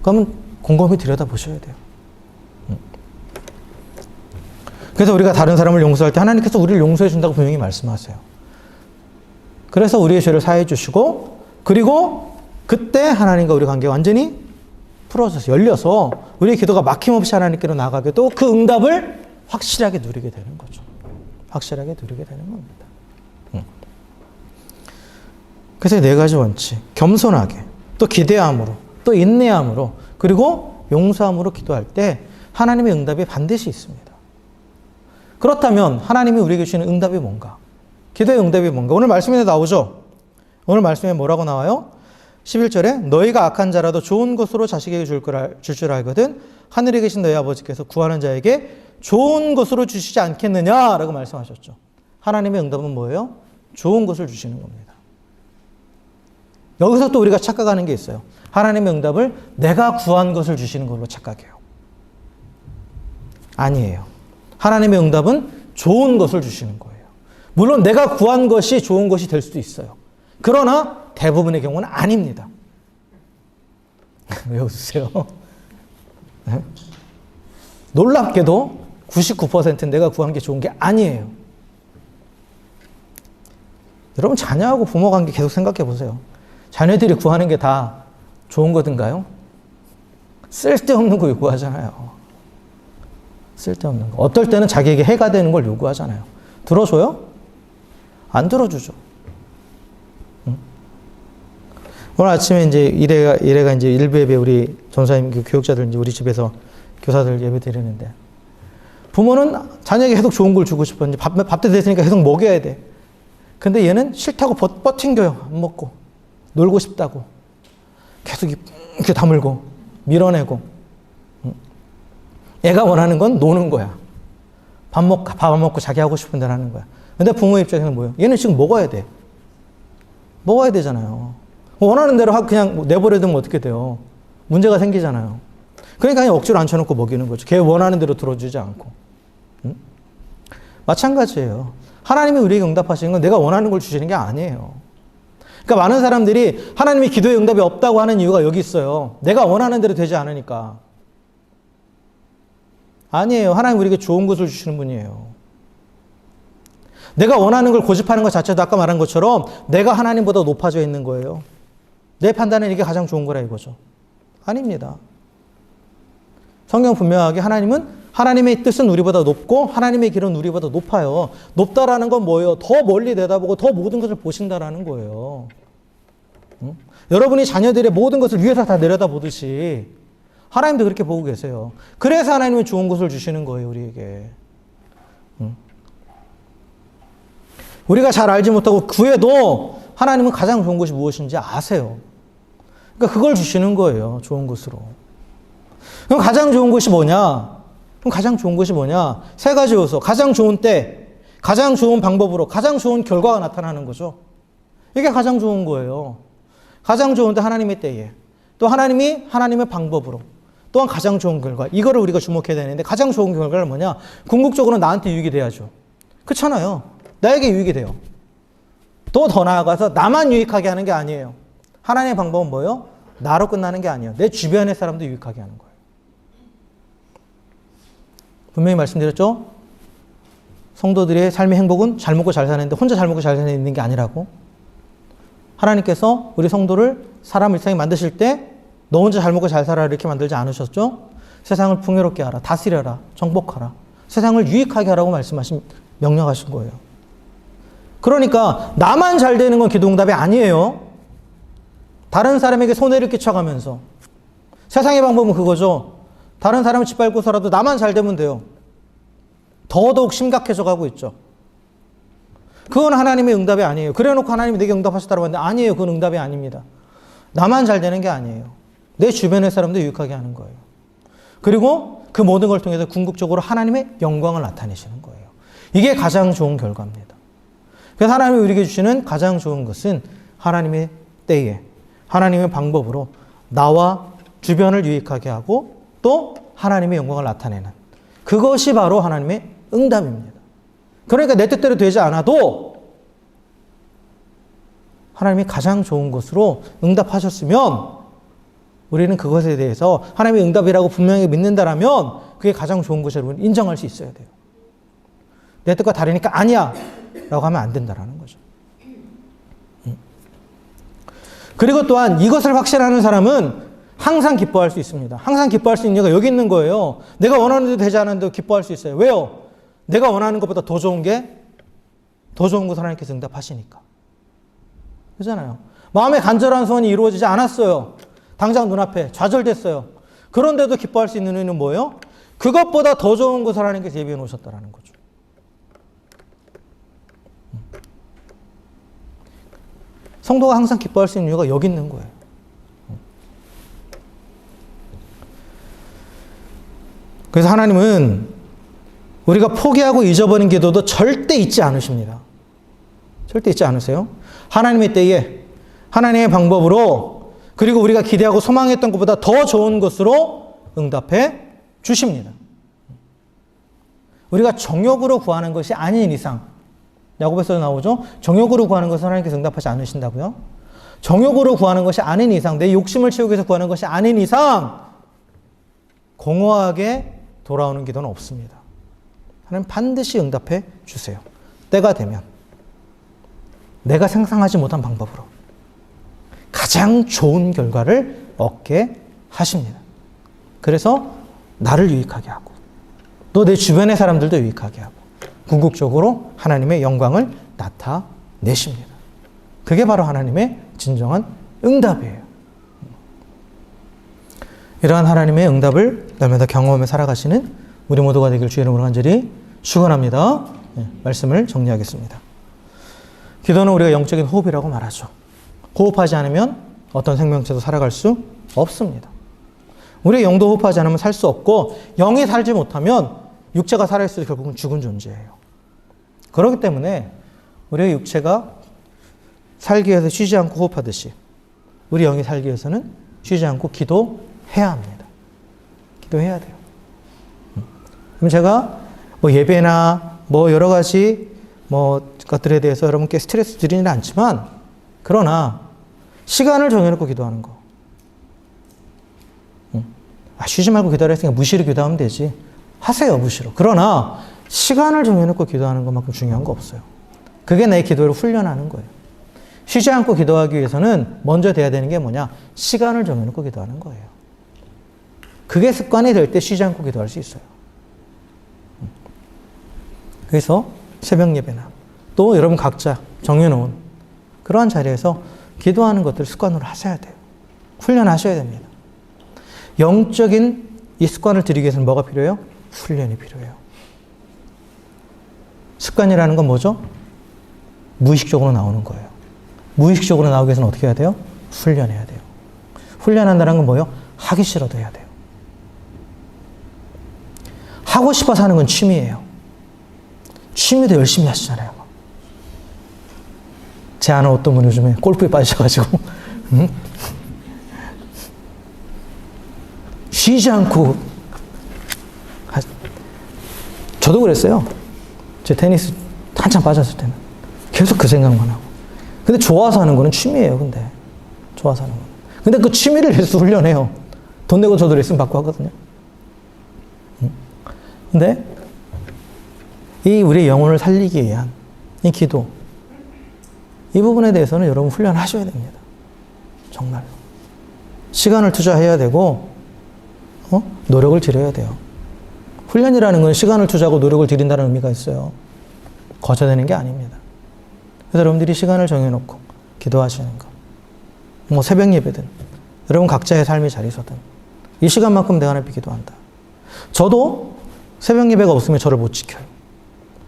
그러면 곰곰이 들여다보셔야 돼요. 그래서 우리가 다른 사람을 용서할 때 하나님께서 우리를 용서해 준다고 분명히 말씀하세요. 그래서 우리의 죄를 사해 주시고 그리고 그때 하나님과 우리 관계가 완전히 풀어져서 열려서 우리의 기도가 막힘없이 하나님께로 나가게 또 그 응답을 확실하게 누리게 되는 거죠. 확실하게 누리게 되는 겁니다. 그래서 네 가지 원칙. 겸손하게, 또 기대함으로, 또 인내함으로, 그리고 용서함으로 기도할 때 하나님의 응답이 반드시 있습니다. 그렇다면 하나님이 우리에게 주시는 응답이 뭔가? 기도의 응답이 뭔가? 오늘 말씀에 나오죠? 오늘 말씀에 뭐라고 나와요? 11절에 너희가 악한 자라도 좋은 것으로 자식에게 줄 줄 알거든 하늘에 계신 너희 아버지께서 구하는 자에게 좋은 것으로 주시지 않겠느냐라고 말씀하셨죠. 하나님의 응답은 뭐예요? 좋은 것을 주시는 겁니다. 여기서 또 우리가 착각하는 게 있어요. 하나님의 응답을 내가 구한 것을 주시는 걸로 착각해요. 아니에요. 하나님의 응답은 좋은 것을 주시는 거예요. 물론 내가 구한 것이 좋은 것이 될 수도 있어요. 그러나 대부분의 경우는 아닙니다. 왜 웃으세요? 네? 놀랍게도 99%는 내가 구한 게 좋은 게 아니에요. 여러분 자녀하고 부모 관계 계속 생각해 보세요. 자녀들이 구하는 게 다 좋은 거든가요? 쓸데없는 거 요구하잖아요. 쓸데없는 거. 어떨 때는 자기에게 해가 되는 걸 요구하잖아요. 들어줘요? 안 들어주죠. 응? 오늘 아침에 이제 이래가 이제 일부 예배 우리 전사님 교육자들 이제 우리 집에서 교사들 예배 드리는데 부모는 자녀에게 계속 좋은 걸 주고 싶어. 이제 밥도 됐으니까 계속 먹여야 돼. 근데 얘는 싫다고 버팅겨요. 안 먹고. 놀고 싶다고. 계속 이렇게 다물고 밀어내고. 애가 원하는 건 노는 거야. 밥 안 먹고 자기 하고 싶은 대로 하는 거야. 근데 부모 입장에서는 뭐예요? 얘는 지금 먹어야 돼. 먹어야 되잖아요. 원하는 대로 그냥 내버려두면 어떻게 돼요? 문제가 생기잖아요. 그러니까 그냥 억지로 앉혀놓고 먹이는 거죠. 걔 원하는 대로 들어주지 않고. 응? 마찬가지예요. 하나님이 우리에게 응답하시는 건 내가 원하는 걸 주시는 게 아니에요. 그러니까 많은 사람들이 하나님이 기도에 응답이 없다고 하는 이유가 여기 있어요. 내가 원하는 대로 되지 않으니까. 아니에요. 하나님 우리에게 좋은 것을 주시는 분이에요. 내가 원하는 걸 고집하는 것 자체도 아까 말한 것처럼 내가 하나님보다 높아져 있는 거예요. 내 판단은 이게 가장 좋은 거라 이거죠. 아닙니다. 성경 분명하게 하나님의 뜻은 우리보다 높고 하나님의 길은 우리보다 높아요. 높다라는 건 뭐예요? 더 멀리 내다보고 더 모든 것을 보신다라는 거예요. 응? 여러분이 자녀들의 모든 것을 위에서 다 내려다보듯이 하나님도 그렇게 보고 계세요. 그래서 하나님은 좋은 것을 주시는 거예요, 우리에게. 응? 우리가 잘 알지 못하고 구해도 하나님은 가장 좋은 것이 무엇인지 아세요. 그러니까 그걸 주시는 거예요, 좋은 것으로. 그럼 가장 좋은 것이 뭐냐? 세 가지 요소. 가장 좋은 때, 가장 좋은 방법으로, 가장 좋은 결과가 나타나는 거죠. 이게 가장 좋은 거예요. 가장 좋은 때 하나님의 때에, 또 하나님의 방법으로, 또한 가장 좋은 결과. 이거를 우리가 주목해야 되는데 가장 좋은 결과는 뭐냐? 궁극적으로 나한테 유익이 돼야죠. 그렇잖아요. 나에게 유익이 돼요. 또 더 나아가서 나만 유익하게 하는 게 아니에요. 하나님의 방법은 뭐예요? 나로 끝나는 게 아니에요. 내 주변의 사람도 유익하게 하는 거예요. 분명히 말씀드렸죠? 성도들의 삶의 행복은 잘 먹고 잘 사는데 혼자 잘 먹고 잘 사는 게 아니라고. 하나님께서 우리 성도를 사람 일상에 만드실 때 너 혼자 잘 먹고 잘 살아 이렇게 만들지 않으셨죠? 세상을 풍요롭게 하라, 다스려라, 정복하라. 세상을 유익하게 하라고 명령하신 거예요. 그러니까 나만 잘 되는 건 기도 응답이 아니에요. 다른 사람에게 손해를 끼쳐가면서. 세상의 방법은 그거죠. 다른 사람을 짓밟고서라도 나만 잘 되면 돼요. 더더욱 심각해져 가고 있죠. 그건 하나님의 응답이 아니에요. 그래놓고 하나님이 내게 응답하시다고 하는데 아니에요. 그건 응답이 아닙니다. 나만 잘 되는 게 아니에요. 내 주변의 사람도 유익하게 하는 거예요. 그리고 그 모든 걸 통해서 궁극적으로 하나님의 영광을 나타내시는 거예요. 이게 가장 좋은 결과입니다. 그래서 하나님이 우리에게 주시는 가장 좋은 것은 하나님의 때에, 하나님의 방법으로 나와 주변을 유익하게 하고 또 하나님의 영광을 나타내는 그것이 바로 하나님의 응답입니다. 그러니까 내 뜻대로 되지 않아도 하나님이 가장 좋은 것으로 응답하셨으면 우리는 그것에 대해서 하나님의 응답이라고 분명히 믿는다라면 그게 가장 좋은 것이라고 인정할 수 있어야 돼요. 내 뜻과 다르니까 아니야 라고 하면 안 된다라는 거죠. 그리고 또한 이것을 확신하는 사람은 항상 기뻐할 수 있습니다. 항상 기뻐할 수 있는 이유가 여기 있는 거예요. 내가 원하는 대로 되지 않았는데도 기뻐할 수 있어요. 왜요? 내가 원하는 것보다 더 좋은 것을 하나님께서 응답하시니까. 그렇잖아요. 마음의 간절한 소원이 이루어지지 않았어요. 당장 눈앞에 좌절됐어요. 그런데도 기뻐할 수 있는 이유는 뭐예요? 그것보다 더 좋은 것을 하나님께서 예비해 놓으셨다는 거죠. 성도가 항상 기뻐할 수 있는 이유가 여기 있는 거예요. 그래서 하나님은 우리가 포기하고 잊어버린 기도도 절대 잊지 않으십니다. 절대 잊지 않으세요. 하나님의 때에, 하나님의 방법으로, 그리고 우리가 기대하고 소망했던 것보다 더 좋은 것으로 응답해 주십니다. 우리가 정욕으로 구하는 것이 아닌 이상, 야고보서도 나오죠? 정욕으로 구하는 것은 하나님께서 응답하지 않으신다고요? 정욕으로 구하는 것이 아닌 이상, 내 욕심을 채우기 위해서 구하는 것이 아닌 이상 공허하게 돌아오는 기도는 없습니다. 하나님 반드시 응답해 주세요. 때가 되면 내가 상상하지 못한 방법으로 가장 좋은 결과를 얻게 하십니다. 그래서 나를 유익하게 하고 또 내 주변의 사람들도 유익하게 하고 궁극적으로 하나님의 영광을 나타내십니다. 그게 바로 하나님의 진정한 응답이에요. 이러한 하나님의 응답을 날마다 경험하며 살아가시는 우리 모두가 되길 주의 이름으로 간절히 축원합니다. 말씀을 정리하겠습니다. 기도는 우리가 영적인 호흡이라고 말하죠. 호흡하지 않으면 어떤 생명체도 살아갈 수 없습니다. 우리의 영도 호흡하지 않으면 살 수 없고 영이 살지 못하면 육체가 살아있어도 결국은 죽은 존재예요. 그렇기 때문에 우리의 육체가 살기 위해서 쉬지 않고 호흡하듯이 우리 영이 살기 위해서는 쉬지 않고 기도해야 합니다. 기도해야 돼요. 그럼 제가 뭐 예배나 뭐 여러 가지 뭐 것들에 대해서 여러분께 스트레스 드리지는 않지만, 그러나 시간을 정해놓고 기도하는 거. 쉬지 말고 기도하라 했으니까 무시로 기도하면 되지. 하세요, 무시로. 그러나 시간을 정해놓고 기도하는 것만큼 중요한 거 없어요. 그게 내 기도를 훈련하는 거예요. 쉬지 않고 기도하기 위해서는 먼저 돼야 되는 게 뭐냐? 시간을 정해놓고 기도하는 거예요. 그게 습관이 될 때 쉬지 않고 기도할 수 있어요. 그래서 새벽 예배나 또 여러분 각자 정해놓은 그러한 자리에서 기도하는 것들을 습관으로 하셔야 돼요. 훈련하셔야 됩니다. 영적인 이 습관을 들이기 위해서는 뭐가 필요해요? 훈련이 필요해요. 습관이라는 건 뭐죠? 무의식적으로 나오는 거예요. 무의식적으로 나오기 위해서는 어떻게 해야 돼요? 훈련해야 돼요. 훈련한다는 건 뭐예요? 하기 싫어도 해야 돼요. 하고 싶어서 하는 건 취미예요. 취미도 열심히 하시잖아요. 제 아는 어떤 분이 요즘에 골프에 빠지셔가지고 쉬지 않고 저도 그랬어요. 제 테니스 한참 빠졌을 때는 계속 그 생각만 하고. 근데 좋아서 하는 거는 취미예요. 근데 좋아서 하는 거. 근데 그 취미를 계속 훈련해요. 돈 내고 저도 레슨 받고 하거든요. 근데 이 우리의 영혼을 살리기 위한 이 기도, 이 부분에 대해서는 여러분 훈련하셔야 됩니다. 정말로. 시간을 투자해야 되고 노력을 들여야 돼요. 훈련이라는 건 시간을 투자하고 노력을 들인다는 의미가 있어요. 거저되는 게 아닙니다. 그래서 여러분들이 시간을 정해놓고 기도하시는 거, 뭐 새벽 예배든 여러분 각자의 삶의 자리서든 이 시간만큼 내가 하나님께 기도한다. 저도 새벽 예배가 없으면 저를 못 지켜요.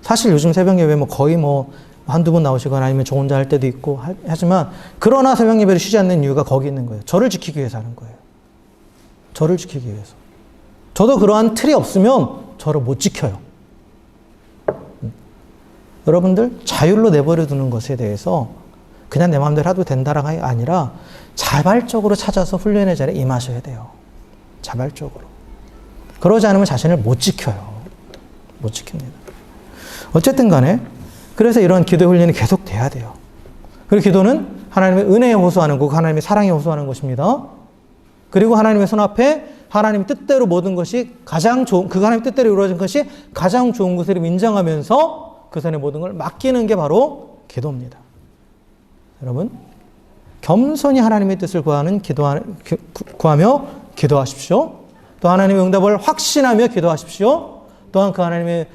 사실 요즘 새벽 예배 뭐 거의 뭐 한두 번 나오시거나 아니면 저 혼자 할 때도 있고 하지만, 그러나 새벽 예배를 쉬지 않는 이유가 거기 있는 거예요. 저를 지키기 위해서 하는 거예요. 저를 지키기 위해서. 저도 그러한 틀이 없으면 저를 못 지켜요. 여러분들 자율로 내버려 두는 것에 대해서 그냥 내 마음대로 해도 된다가 아니라 자발적으로 찾아서 훈련의 자리에 임하셔야 돼요. 자발적으로. 그러지 않으면 자신을 못 지켜요. 못 지킵니다. 어쨌든 간에 그래서 이런 기도 훈련이 계속 돼야 돼요. 그리고 기도는 하나님의 은혜에 호소하는 거고 하나님의 사랑에 호소하는 것입니다. 그리고 하나님의 손 앞에 하나님 뜻대로 모든 것이 가장 좋은, 그 하나님 뜻대로 이루어진 것이 가장 좋은 것으로 인정하면서 그 손에 모든 걸 맡기는 게 바로 기도입니다. 여러분, 겸손히 하나님의 뜻을 구하며 기도하십시오. 또 하나님의 응답을 확신하며 기도하십시오. 또한 그 하나님의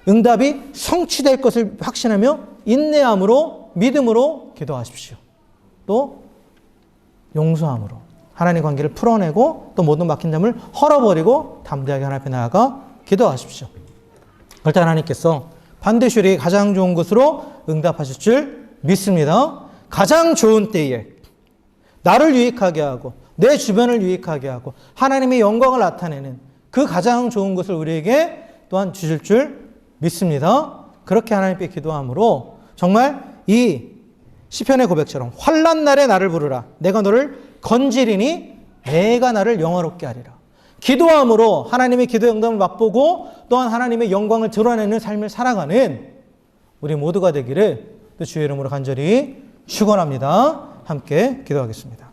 응답이 성취될 것을 확신하며 인내함으로, 믿음으로 기도하십시오. 또 용서함으로 하나님의 관계를 풀어내고 또 모든 막힌 점을 헐어버리고 담대하게 하나님 앞에 나아가 기도하십시오. 그럴 때 하나님께서 반드시 우리에게 가장 좋은 것으로 응답하실 줄 믿습니다. 가장 좋은 때에 나를 유익하게 하고 내 주변을 유익하게 하고 하나님의 영광을 나타내는 그 가장 좋은 것을 우리에게 또한 주실 줄 믿습니다. 그렇게 하나님께 기도함으로 정말 이 시편의 고백처럼 환난 날에 나를 부르라. 내가 너를 건지리니 내가 나를 영화롭게 하리라. 기도함으로 하나님의 기도의 응답을 맛보고 또한 하나님의 영광을 드러내는 삶을 살아가는 우리 모두가 되기를 또 주의 이름으로 간절히 축원합니다. 함께 기도하겠습니다.